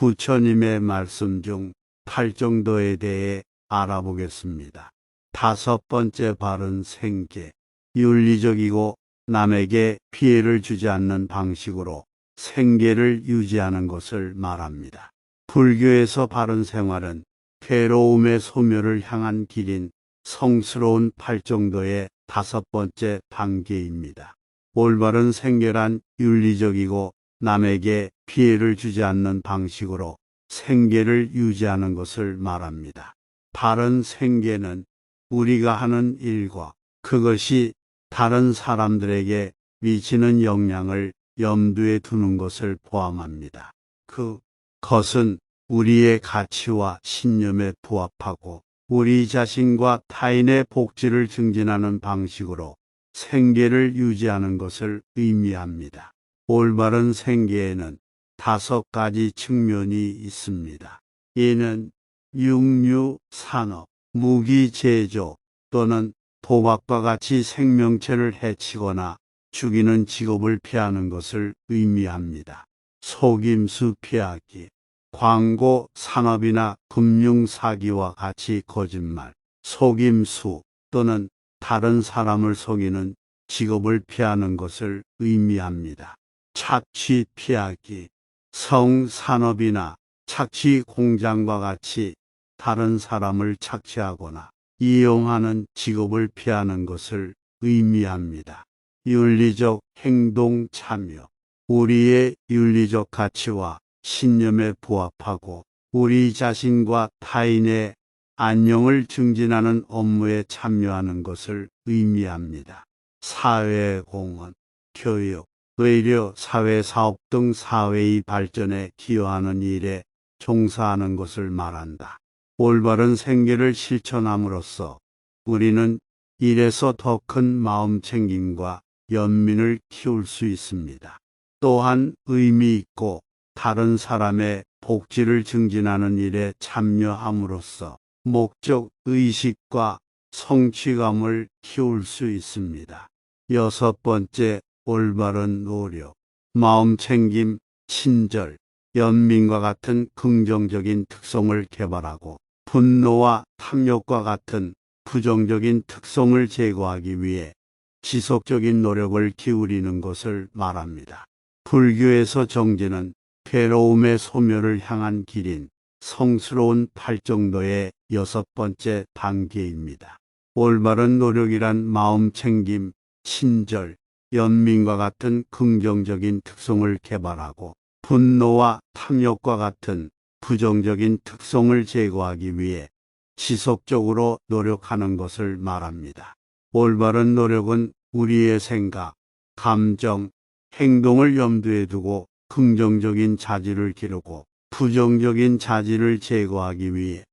부처님의 말씀 중 팔정도에 대해 알아보겠습니다. 다섯 번째 바른 생계. 윤리적이고 남에게 피해를 주지 않는 방식으로 생계를 유지하는 것을 말합니다. 불교에서 바른 생활은 괴로움의 소멸을 향한 길인 성스러운 팔정도의 다섯 번째 단계입니다. 올바른 생계란 윤리적이고 남에게 피해를 주지 않는 방식으로 생계를 유지하는 것을 말합니다. 바른 생계는 우리가 하는 일과 그것이 다른 사람들에게 미치는 영향을 염두에 두는 것을 포함합니다. 그것은 우리의 가치와 신념에 부합하고 우리 자신과 타인의 복지를 증진하는 방식으로 생계를 유지하는 것을 의미합니다. 올바른 생계에는 다섯 가지 측면이 있습니다. 이는 육류, 산업, 무기 제조 또는 도박과 같이 생명체를 해치거나 죽이는 직업을 피하는 것을 의미합니다. 속임수 피하기, 광고, 산업이나 금융 사기와 같이 거짓말, 속임수 또는 다른 사람을 속이는 직업을 피하는 것을 의미합니다. 착취 피하기, 성산업이나 착취 공장과 같이 다른 사람을 착취하거나 이용하는 직업을 피하는 것을 의미합니다. 윤리적 행동 참여, 우리의 윤리적 가치와 신념에 부합하고 우리 자신과 타인의 안녕을 증진하는 업무에 참여하는 것을 의미합니다. 사회공헌, 교육, 의료, 사회사업 등 사회의 발전에 기여하는 일에 종사하는 것을 말한다. 올바른 생계를 실천함으로써 우리는 일에서 더 큰 마음 챙김과 연민을 키울 수 있습니다. 또한 의미 있고 다른 사람의 복지를 증진하는 일에 참여함으로써 목적 의식과 성취감을 키울 수 있습니다. 여섯 번째, 올바른 노력, 마음챙김, 친절, 연민과 같은 긍정적인 특성을 개발하고 분노와 탐욕과 같은 부정적인 특성을 제거하기 위해 지속적인 노력을 기울이는 것을 말합니다. 불교에서 정진은 괴로움의 소멸을 향한 길인 성스러운 팔정도의 여섯 번째 단계입니다. 올바른 노력이란 마음챙김, 친절, 연민과 같은 긍정적인 특성을 개발하고 분노와 탐욕과 같은 부정적인 특성을 제거하기 위해 지속적으로 노력하는 것을 말합니다. 올바른 노력은 우리의 생각, 감정, 행동을 염두에 두고 긍정적인 자질을 기르고 부정적인 자질을 제거하기 위해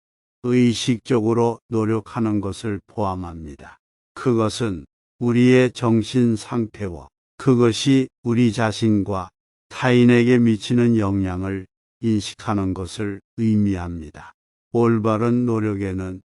의식적으로 노력하는 것을 포함합니다. 그것은 우리의 정신 상태와 그것이 우리 자신과 타인에게 미치는 영향을 인식하는 것을 의미합니다. 올바른 노력에는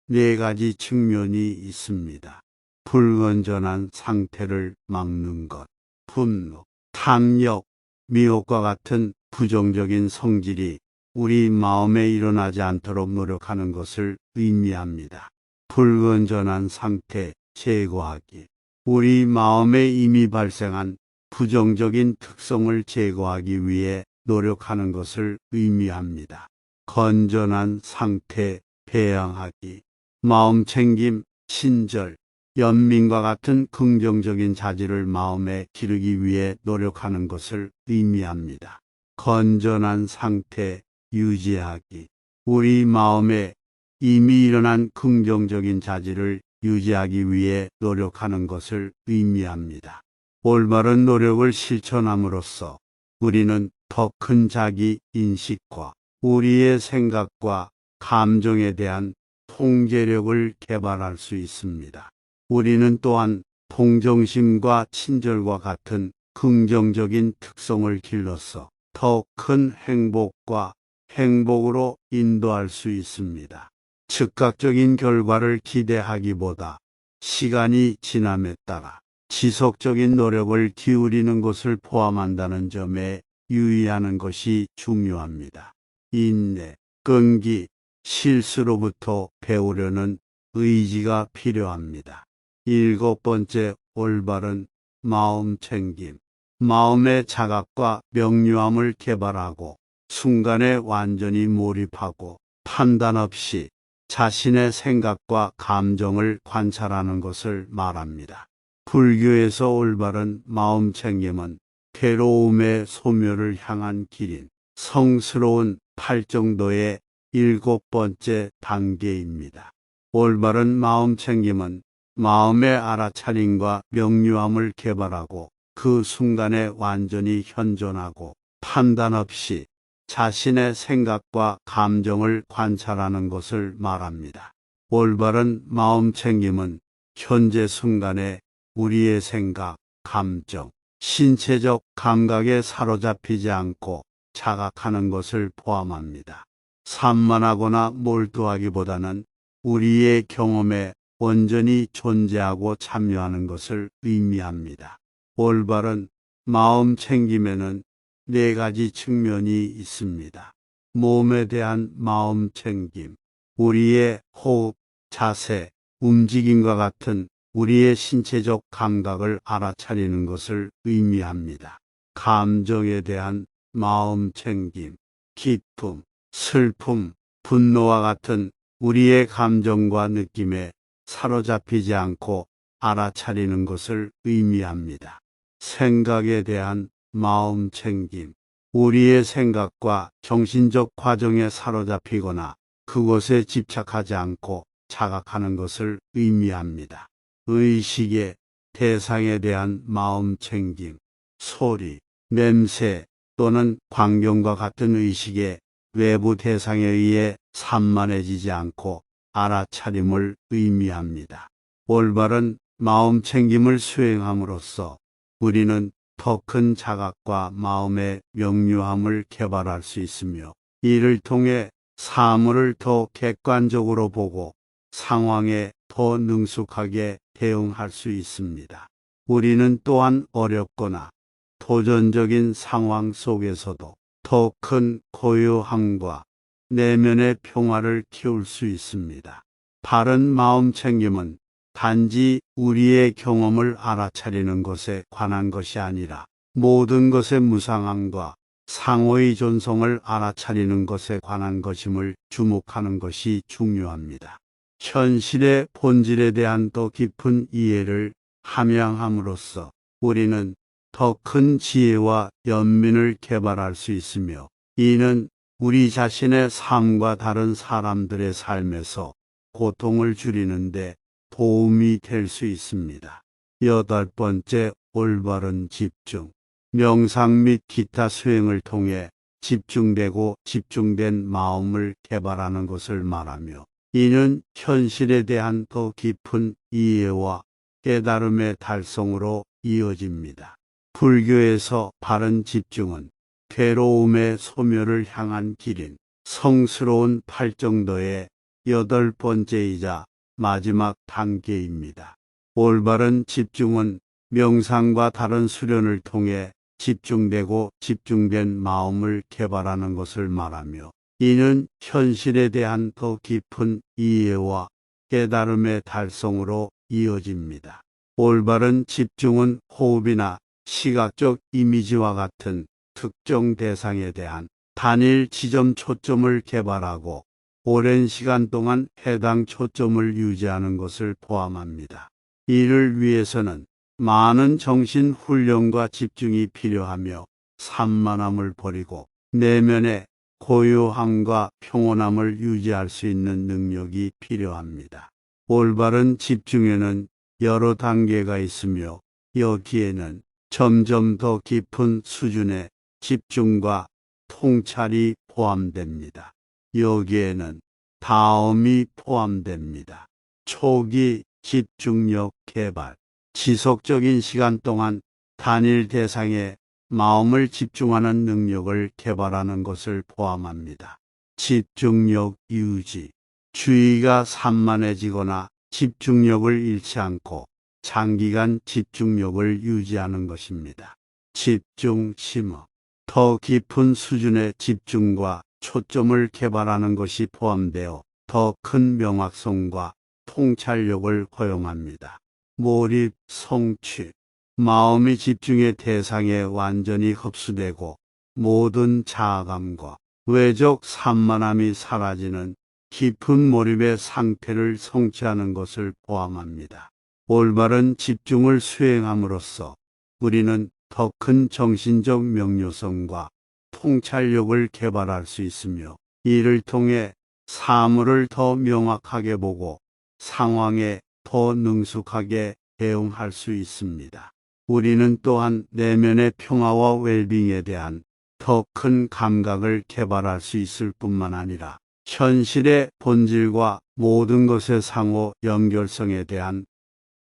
네 가지 측면이 있습니다. 불건전한 상태를 막는 것, 분노, 탐욕, 미혹과 같은 부정적인 성질이 우리 마음에 일어나지 않도록 노력하는 것을 의미합니다. 불건전한 상태 제거하기, 우리 마음에 이미 발생한 부정적인 특성을 제거하기 위해 노력하는 것을 의미합니다. 건전한 상태 배양하기, 마음챙김, 친절, 연민과 같은 긍정적인 자질을 마음에 기르기 위해 노력하는 것을 의미합니다. 건전한 상태 유지하기, 우리 마음에 이미 일어난 긍정적인 자질을 유지하기 위해 노력하는 것을 의미합니다. 올바른 노력을 실천함으로써 우리는 더 큰 자기 인식과 우리의 생각과 감정에 대한 통제력을 개발할 수 있습니다. 우리는 또한 동정심과 친절과 같은 긍정적인 특성을 길러서 더 큰 행복과 행복으로 인도할 수 있습니다. 즉각적인 결과를 기대하기보다 시간이 지남에 따라 지속적인 노력을 기울이는 것을 포함한다는 점에 유의하는 것이 중요합니다. 인내, 끈기, 실수로부터 배우려는 의지가 필요합니다. 7번째, 올바른 마음 챙김. 마음의 자각과 명료함을 개발하고 순간에 완전히 몰입하고 판단 없이 자신의 생각과 감정을 관찰하는 것을 말합니다. 불교에서 올바른 마음 챙김은 괴로움의 소멸을 향한 길인 성스러운 팔정도의 7번째 단계입니다. 올바른 마음 챙김은 마음의 알아차림과 명료함을 개발하고 그 순간에 완전히 현존하고 판단 없이 자신의 생각과 감정을 관찰하는 것을 말합니다. 올바른 마음 챙김은 현재 순간에 우리의 생각, 감정, 신체적 감각에 사로잡히지 않고 자각하는 것을 포함합니다. 산만하거나 몰두하기보다는 우리의 경험에 온전히 존재하고 참여하는 것을 의미합니다. 올바른 마음 챙김에는 4가지 측면이 있습니다. 몸에 대한 마음 챙김, 우리의 호흡, 자세, 움직임과 같은 우리의 신체적 감각을 알아차리는 것을 의미합니다. 감정에 대한 마음 챙김, 기쁨, 슬픔, 분노와 같은 우리의 감정과 느낌에 사로잡히지 않고 알아차리는 것을 의미합니다. 생각에 대한 마음 챙김, 우리의 생각과 정신적 과정에 사로잡히거나 그것에 집착하지 않고 자각하는 것을 의미합니다. 의식의 대상에 대한 마음 챙김, 소리, 냄새 또는 광경과 같은 의식의 외부 대상에 의해 산만해지지 않고 알아차림을 의미합니다. 올바른 마음 챙김을 수행함으로써 우리는 더 큰 자각과 마음의 명료함을 개발할 수 있으며 이를 통해 사물을 더 객관적으로 보고 상황에 더 능숙하게 대응할 수 있습니다. 우리는 또한 어렵거나 도전적인 상황 속에서도 더 큰 고요함과 내면의 평화를 키울 수 있습니다. 바른 마음 챙김은 단지 우리의 경험을 알아차리는 것에 관한 것이 아니라 모든 것의 무상함과 상호의 존성을 알아차리는 것에 관한 것임을 주목하는 것이 중요합니다. 현실의 본질에 대한 더 깊은 이해를 함양함으로써 우리는 더 큰 지혜와 연민을 개발할 수 있으며 이는 우리 자신의 삶과 다른 사람들의 삶에서 고통을 줄이는데 도움이 될 수 있습니다. 8번째, 올바른 집중. 명상 및 기타 수행을 통해 집중되고 집중된 마음을 개발하는 것을 말하며 이는 현실에 대한 더 깊은 이해와 깨달음의 달성으로 이어집니다. 불교에서 바른 집중은 괴로움의 소멸을 향한 길인 성스러운 팔정도의 8번째이자 마지막 단계입니다. 올바른 집중은 명상과 다른 수련을 통해 집중되고 집중된 마음을 개발하는 것을 말하며 이는 현실에 대한 더 깊은 이해와 깨달음의 달성으로 이어집니다. 올바른 집중은 호흡이나 시각적 이미지와 같은 특정 대상에 대한 단일 지점 초점을 개발하고 오랜 시간 동안 해당 초점을 유지하는 것을 포함합니다. 이를 위해서는 많은 정신 훈련과 집중이 필요하며 산만함을 버리고 내면의 고요함과 평온함을 유지할 수 있는 능력이 필요합니다. 올바른 집중에는 여러 단계가 있으며 여기에는 점점 더 깊은 수준의 집중과 통찰이 포함됩니다. 여기에는 다음이 포함됩니다. 초기 집중력 개발, 지속적인 시간 동안 단일 대상에 마음을 집중하는 능력을 개발하는 것을 포함합니다. 집중력 유지, 주의가 산만해지거나 집중력을 잃지 않고 장기간 집중력을 유지하는 것입니다. 집중 심화, 더 깊은 수준의 집중과 초점을 개발하는 것이 포함되어 더 큰 명확성과 통찰력을 허용합니다. 몰입, 성취. 마음이 집중의 대상에 완전히 흡수되고 모든 자아감과 외적 산만함이 사라지는 깊은 몰입의 상태를 성취하는 것을 포함합니다. 올바른 집중을 수행함으로써 우리는 더 큰 정신적 명료성과 통찰력을 개발할 수 있으며 이를 통해 사물을 더 명확하게 보고 상황에 더 능숙하게 대응할 수 있습니다. 우리는 또한 내면의 평화와 웰빙에 대한 더 큰 감각을 개발할 수 있을 뿐만 아니라 현실의 본질과 모든 것의 상호 연결성에 대한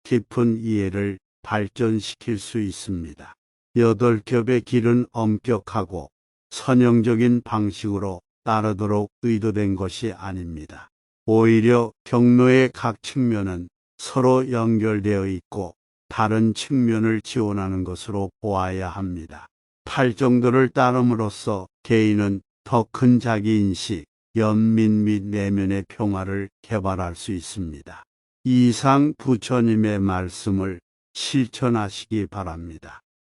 깊은 이해를 발전시킬 수 있습니다. 8겹의 길은 엄격하고 선형적인 방식으로 따르도록 의도된 것이 아닙니다. 오히려 경로의 각 측면은 서로 연결되어 있고 다른 측면을 지원하는 것으로 보아야 합니다. 8정도를 따름으로써 개인은 더 큰 자기인식, 연민 및 내면의 평화를 개발할 수 있습니다. 이상 부처님의 말씀을 실천하시기 바랍니다.